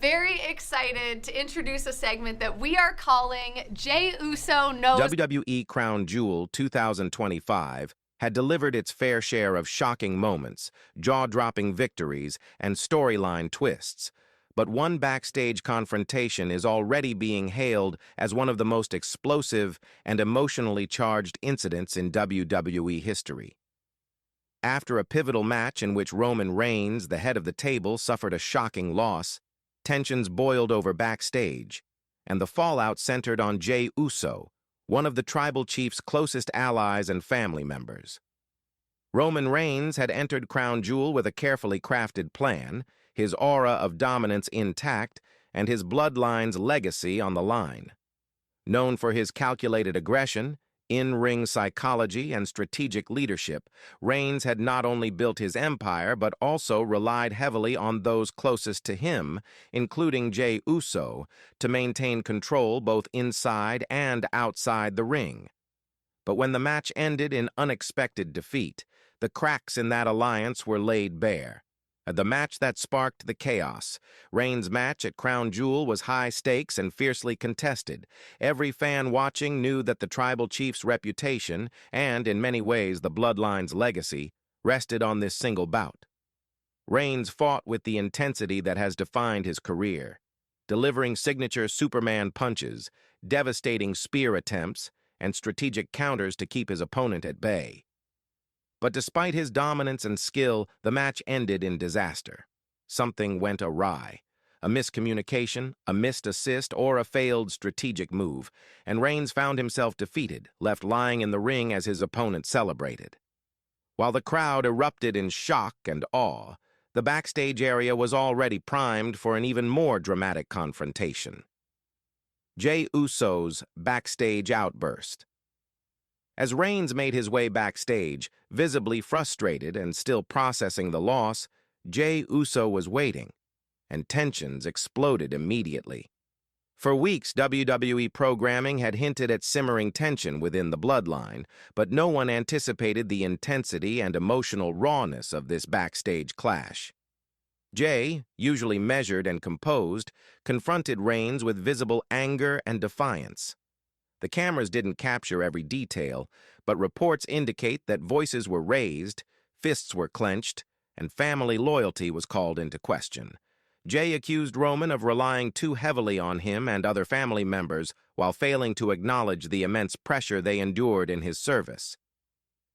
Very excited to introduce a segment that we are calling Jey Uso Knows. WWE Crown Jewel 2025 had delivered its fair share of shocking moments, jaw-dropping victories, and storyline twists. But one backstage confrontation is already being hailed as one of the most explosive and emotionally charged incidents in WWE history. After a pivotal match in which Roman Reigns, the head of the table, suffered a shocking loss, tensions boiled over backstage, and the fallout centered on Jey Uso, one of the tribal chief's closest allies and family members. Roman Reigns had entered Crown Jewel with a carefully crafted plan, his aura of dominance intact, and his bloodline's legacy on the line. Known for his calculated aggression, in-ring psychology, and strategic leadership, Reigns had not only built his empire but also relied heavily on those closest to him, including Jey Uso, to maintain control both inside and outside the ring. But when the match ended in unexpected defeat, the cracks in that alliance were laid bare. The match that sparked the chaos. Reigns' match at Crown Jewel was high stakes and fiercely contested. Every fan watching knew that the tribal chief's reputation, and in many ways the bloodline's legacy, rested on this single bout. Reigns fought with the intensity that has defined his career, delivering signature Superman punches, devastating spear attempts, and strategic counters to keep his opponent at bay. But despite his dominance and skill, the match ended in disaster. Something went awry. A miscommunication, a missed assist, or a failed strategic move, and Reigns found himself defeated, left lying in the ring as his opponent celebrated. While the crowd erupted in shock and awe, the backstage area was already primed for an even more dramatic confrontation. Jey Uso's backstage outburst. As Reigns made his way backstage, visibly frustrated and still processing the loss, Jey Uso was waiting, and tensions exploded immediately. For weeks, WWE programming had hinted at simmering tension within the bloodline, but no one anticipated the intensity and emotional rawness of this backstage clash. Jey, usually measured and composed, confronted Reigns with visible anger and defiance. The cameras didn't capture every detail, but reports indicate that voices were raised, fists were clenched, and family loyalty was called into question. Jey accused Roman of relying too heavily on him and other family members while failing to acknowledge the immense pressure they endured in his service.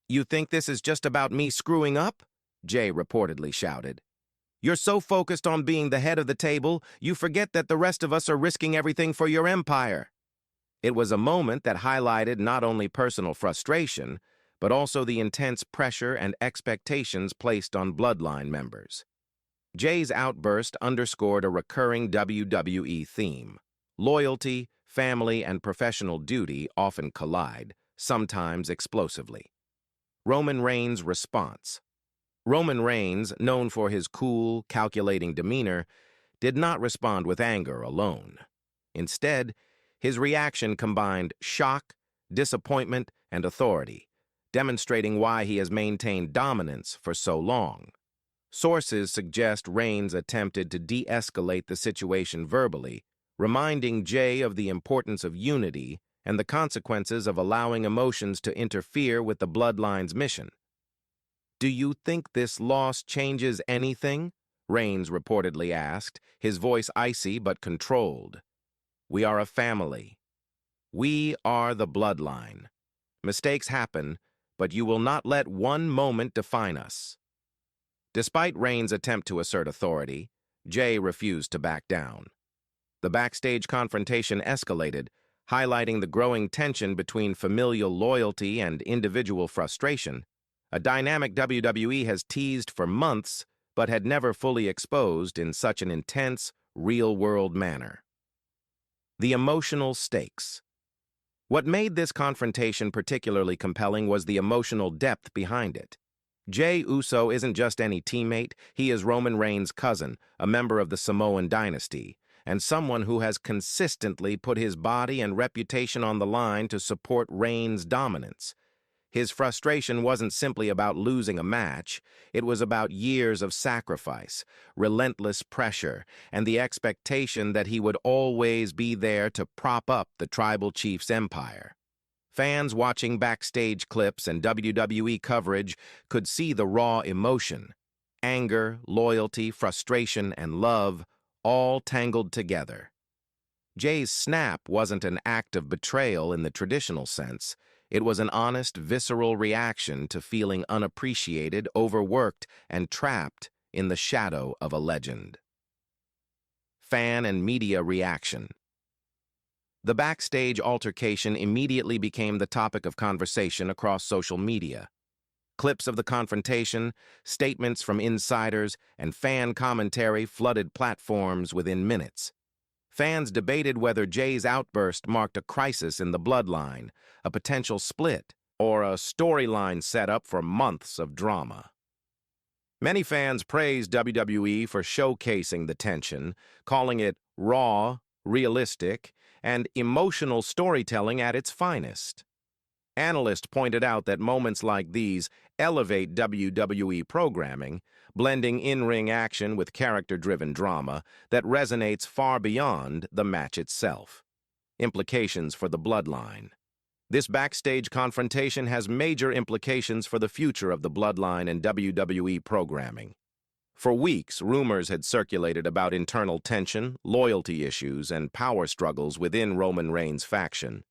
"You think this is just about me screwing up?" Jey reportedly shouted. "You're so focused on being the head of the table, you forget that the rest of us are risking everything for your empire." It was a moment that highlighted not only personal frustration, but also the intense pressure and expectations placed on bloodline members. Jey's outburst underscored a recurring WWE theme. Loyalty, family, and professional duty often collide, sometimes explosively. Roman Reigns' response. Roman Reigns, known for his cool, calculating demeanor, did not respond with anger alone. Instead, his reaction combined shock, disappointment, and authority, demonstrating why he has maintained dominance for so long. Sources suggest Reigns attempted to de-escalate the situation verbally, reminding Jey of the importance of unity and the consequences of allowing emotions to interfere with the bloodline's mission. "Do you think this loss changes anything?" Reigns reportedly asked, his voice icy but controlled. "We are a family. We are the bloodline. Mistakes happen, but you will not let one moment define us." Despite Reigns' attempt to assert authority, Jey refused to back down. The backstage confrontation escalated, highlighting the growing tension between familial loyalty and individual frustration, a dynamic WWE has teased for months but had never fully exposed in such an intense, real-world manner. The emotional stakes. What made this confrontation particularly compelling was the emotional depth behind it. Jey Uso isn't just any teammate, he is Roman Reigns' cousin, a member of the Samoan dynasty, and someone who has consistently put his body and reputation on the line to support Reigns' dominance. His frustration wasn't simply about losing a match, it was about years of sacrifice, relentless pressure, and the expectation that he would always be there to prop up the tribal chief's empire. Fans watching backstage clips and WWE coverage could see the raw emotion, anger, loyalty, frustration, and love, all tangled together. Jey's snap wasn't an act of betrayal in the traditional sense. It was an honest, visceral reaction to feeling unappreciated, overworked, and trapped in the shadow of a legend. Fan and media reaction. The backstage altercation immediately became the topic of conversation across social media. Clips of the confrontation, statements from insiders, and fan commentary flooded platforms within minutes. Fans debated whether Jey's outburst marked a crisis in the bloodline, a potential split, or a storyline set up for months of drama. Many fans praised WWE for showcasing the tension, calling it raw, realistic, and emotional storytelling at its finest. Analysts pointed out that moments like these elevate WWE programming, blending in-ring action with character-driven drama that resonates far beyond the match itself. Implications for the Bloodline. This backstage confrontation has major implications for the future of the Bloodline and WWE programming. For weeks, rumors had circulated about internal tension, loyalty issues, and power struggles within Roman Reigns' faction.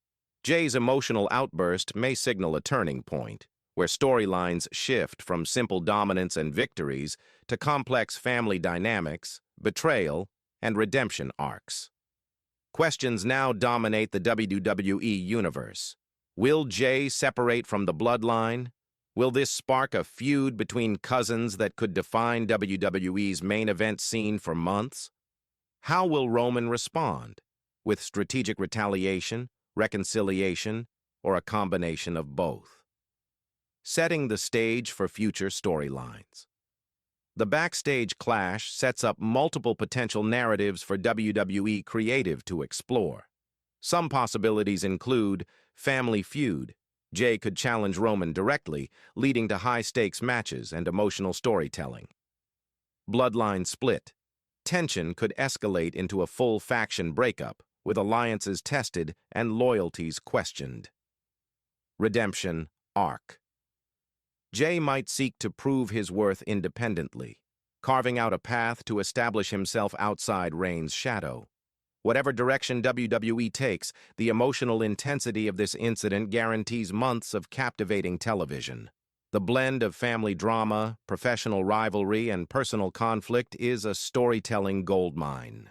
Jey's emotional outburst may signal a turning point, where storylines shift from simple dominance and victories to complex family dynamics, betrayal, and redemption arcs. Questions now dominate the WWE universe. Will Jey separate from the Bloodline? Will this spark a feud between cousins that could define WWE's main event scene for months? How will Roman respond? With strategic retaliation, reconciliation, or a combination of both? Setting the stage for future storylines. The backstage clash sets up multiple potential narratives for WWE creative to explore. Some possibilities include family feud. Jey could challenge Roman directly, leading to high-stakes matches and emotional storytelling. Bloodline split. Tension could escalate into a full faction breakup, with alliances tested and loyalties questioned. Redemption arc. Jey might seek to prove his worth independently, carving out a path to establish himself outside Reigns' shadow. Whatever direction WWE takes, the emotional intensity of this incident guarantees months of captivating television. The blend of family drama, professional rivalry, and personal conflict is a storytelling goldmine.